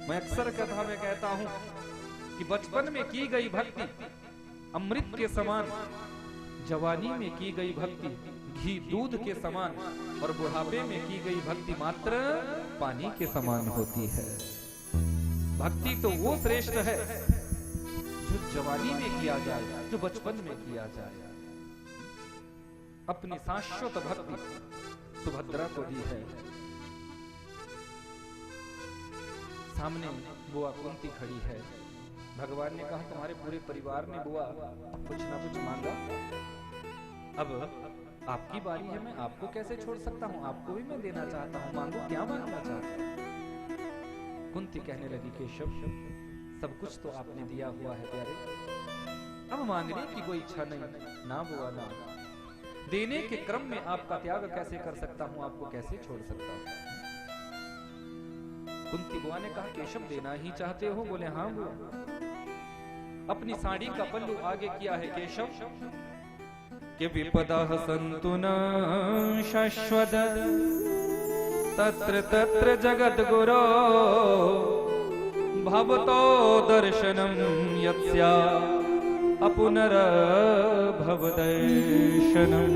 मैं अक्सर कथा में कहता हूं कि बचपन में की गई भक्ति अमृत के समान, जवानी में की गई भक्ति घी दूध के समान, और बुढ़ापे में की गई भक्ति मात्र पानी के समान होती है। भक्ति तो वो श्रेष्ठ है जो जवानी में किया जाए, जो बचपन में किया जाए। अपनी शाश्वत भक्ति सुभद्रा को दी है। सामने बुआ कुंती खड़ी है। भगवान ने कहा तुम्हारे पूरे परिवार ने बुआ कुछ ना कुछ मांगा, अब आपकी बारी है, मैं आपको कैसे छोड़ सकता हूं, आपको भी मैं देना चाहता हूं, मांगो क्या मांगना चाहते हैं। कुंती कहने लगी केशव सब कुछ तो आपने दिया हुआ है प्यारे, अब मांगने की कोई इच्छा नहीं। ना बुआ ना, देने के क्रम में आपका त्याग कैसे कर सकता हूं, आपको कैसे छोड़ सकता हूं। कुंती बुआ ने कहा केशव देना ही चाहते हो? बोले हाँ बुआ। अपनी साड़ी का पल्लू आगे किया है केशव कि विपदा सन्तु न शाश्वत तत्र तत्र जगत गुरो भवतो दर्शनम यत्स्या अपुनर भव दर्शनम।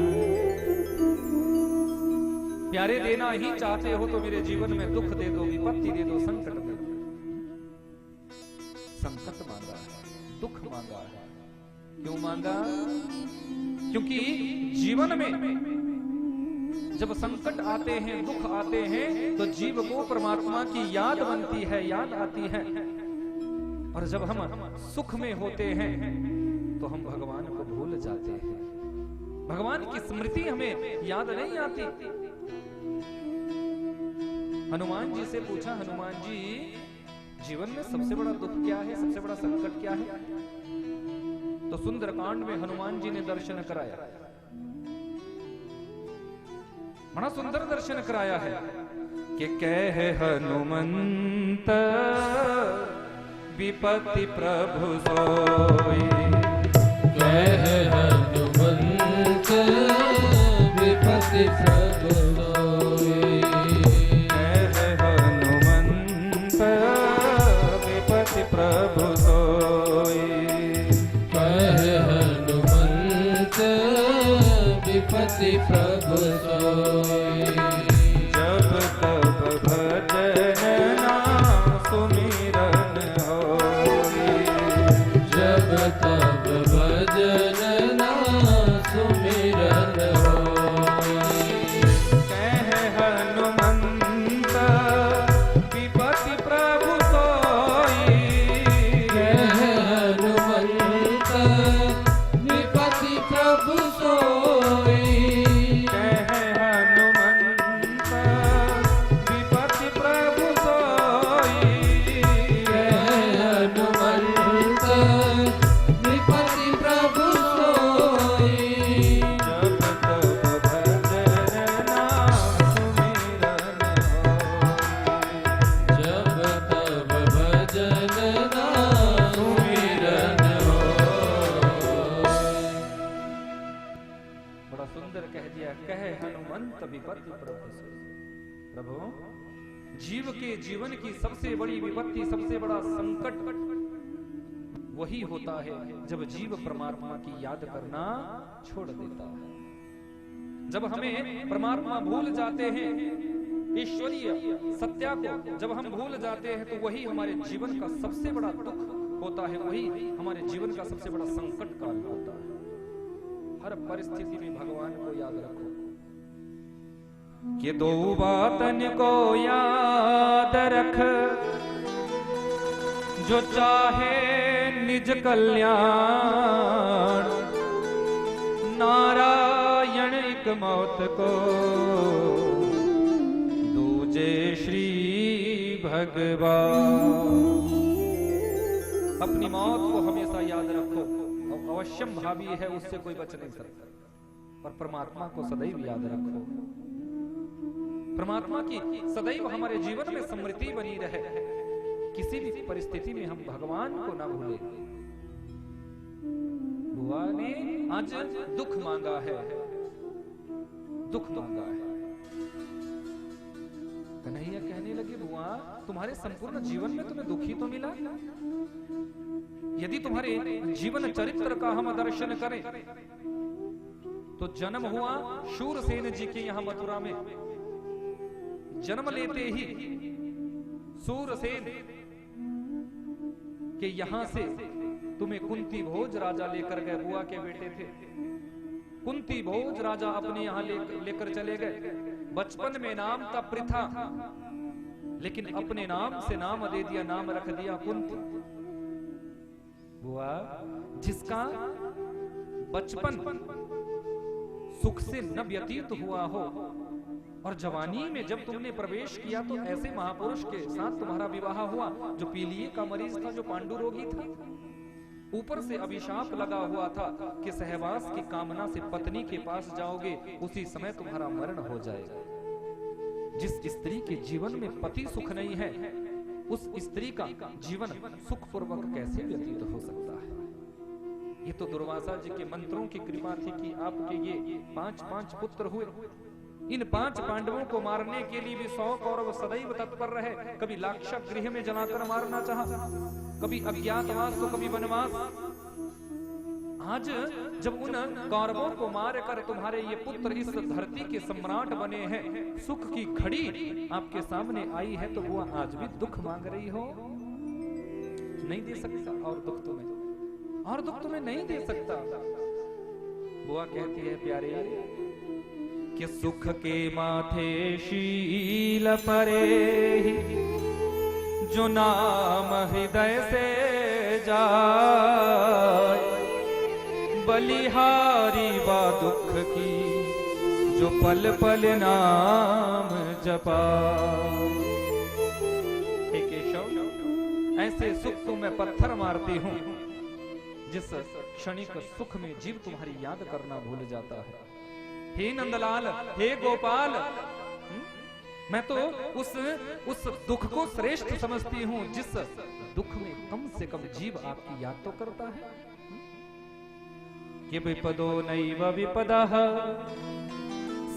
प्यारे देना ही चाहते हो तो मेरे जीवन में दुख दे दो, विपत्ति दे दो, संकट दे दो। संकट मांगा है, दुख मांगा है। क्यों मांगा? क्योंकि जीवन में जब संकट आते हैं, दुख आते हैं, तो जीव को परमात्मा की याद बनती है, याद आती है। और जब हम सुख में होते हैं तो हम भगवान को भूल जाते हैं, भगवान की स्मृति हमें याद नहीं आती। हनुमान जी से पूछा, हनुमान जी जीवन में सबसे बड़ा दुख क्या है, सबसे बड़ा संकट क्या है? तो सुंदरकांड में हनुमान जी ने दर्शन कराया, बड़ा सुंदर दर्शन कराया है कि कह हनुमंत विपत्ति प्रभु सोई, कह हनुमंत विपत्ति प्रभु सोई, कह हनुमंत विपत्ति प्रभु सोई, कह हनुमंत विपत्ति प्रभु सोई। जब तब भजन नाम सुमिरन होई, जब तब भजन नाम सुमिरन होई। कह हनुमंत विपत्ति प्रभु सोई, कह हनुमंत विपत्ति प्रभु सोई, कह हनुमंत विपत्ति प्रभु सोई, कह हनुमंत विपत्ति प्रभु सोई। जब तब भजन नाम सुमिरन होई, जब तब भजन नाम सुमिरन होई। बड़ा सुंदर कह दिया, कह हनुमंत विपत्ति प्रभु सोई। प्रभु जीव के जीवन की सबसे बड़ी विपत्ति, सबसे बड़ा संकट वही होता है जब जीव परमात्मा की याद करना छोड़ देता है। जब हमें परमात्मा भूल जाते हैं, ईश्वरीय सत्या को जब हम भूल जाते हैं, तो वही हमारे जीवन का सबसे बड़ा दुख होता है, वही हमारे जीवन का सबसे बड़ा संकट काल होता है। हर परिस्थिति में भगवान को याद रखो कि दो बातन को याद रख, जो चाहे निज कल्याण, नारायण एक मौत को, दूजे श्री भगवान। अपनी मौत को हमेशा याद रखो, और अवश्यम भावी है, उससे कोई बच नहीं सकता। और परमात्मा को सदैव याद रखो, परमात्मा की सदैव हमारे जीवन में स्मृति बनी रहे। किसी भी परिस्थिति में हम भगवान को ना भूलें। बुआ ने आज दुख मांगा है, दुख मांगा है। कन्हैया कहने लगे, बुआ तुम्हारे संपूर्ण जीवन में तुम्हें दुखी तो मिला। यदि तुम्हारे जीवन चरित्र का हम दर्शन करें तो जन्म हुआ शूरसेन जी के यहाँ मथुरा में। जन्म लेते ही शूरसेन के यहां से तुम्हें कुंती भोज राजा लेकर गए। बुआ के बेटे थे, कुंती भोज राजा अपने यहां लेकर चले गए। बचपन में नाम था पृथा, लेकिन अपने नाम से नाम दे दिया, नाम रख दिया कुंती। बुआ जिसका बचपन सुख से न व्यतीत हुआ हो और जवानी में जब तुमने प्रवेश किया तो ऐसे महापुरुष के साथ तुम्हारा विवाह हुआ जो पीलिए का मरीज था, जो पांडु रोगी था। ऊपर से अभिशाप लगा हुआ था कि सहवास की कामना से पत्नी के पास जाओगे, उसी समय तुम्हारा मरण हो जाएगा। जिस स्त्री के जीवन में पति सुख नहीं है, उस स्त्री का जीवन सुखपूर्वक कैसे व्यतीत हो सकता है। ये तो दुर्वासा जी के मंत्रों की कृपा थी कि आपके ये 5 पुत्र हुए। इन 5 पांडवों को मारने के लिए भी 100 कौरव सदैव तत्पर रहे। कभी लाक्षागृह गृह में जलाकर मारना चाहा, कभी अज्ञातवास तो कभी वनवास। आज जब उन कौरवों को मार कर तुम्हारे ये पुत्र इस धरती के सम्राट बने हैं, सुख की घड़ी आपके सामने आई है, तो वो आज भी दुख मांग रही हो? नहीं दे सकता और दुख तुम्हें, और दुख तुम्हें नहीं दे सकता। बुआ कहती है, प्यारे कि सुख के माथे शील परे जो नाम हृदय से जाए, बलिहारी बा दुख की जो पल पल नाम जपा। हे केशव, ऐसे सुख को मैं पत्थर मारती हूं जिस क्षणिक सुख में जीव तुम्हारी याद करना भूल जाता है। हे नंदलाल, हे गोपाल, मैं तो उस दुख को श्रेष्ठ समझती हूं जिस दुख में कम से कम जीव आपकी याद तो करता है। कि विपदो नैव विपदः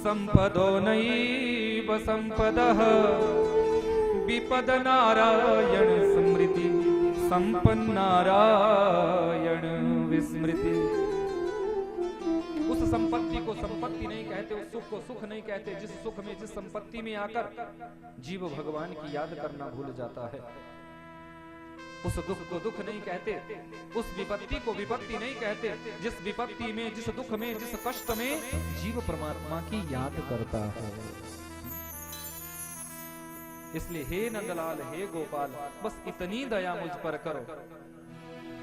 संपदो नैव संपदः, विपद नारायण स्मृति संपन्न नारायण विस्मृति। उस संपत्ति को संपत्ति नहीं कहते, उस सुख को सुख नहीं कहते जिस सुख में, जिस संपत्ति में आकर जीव भगवान की याद करना भूल जाता है। उस दुख को दुख नहीं कहते, उस विपत्ति को विपत्ति नहीं कहते जिस विपत्ति में, जिस दुख में, जिस कष्ट में जीव परमात्मा की याद करता है। इसलिए हे नंदलाल, हे गोपाल, बस इतनी दया मुझ पर करो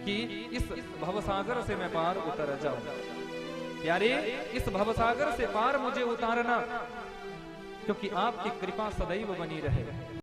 कि इस भवसागर से मैं पार उतर जाऊं। प्यारे, इस भवसागर से पार मुझे उतारना, क्योंकि आपकी कृपा सदैव बनी रहे।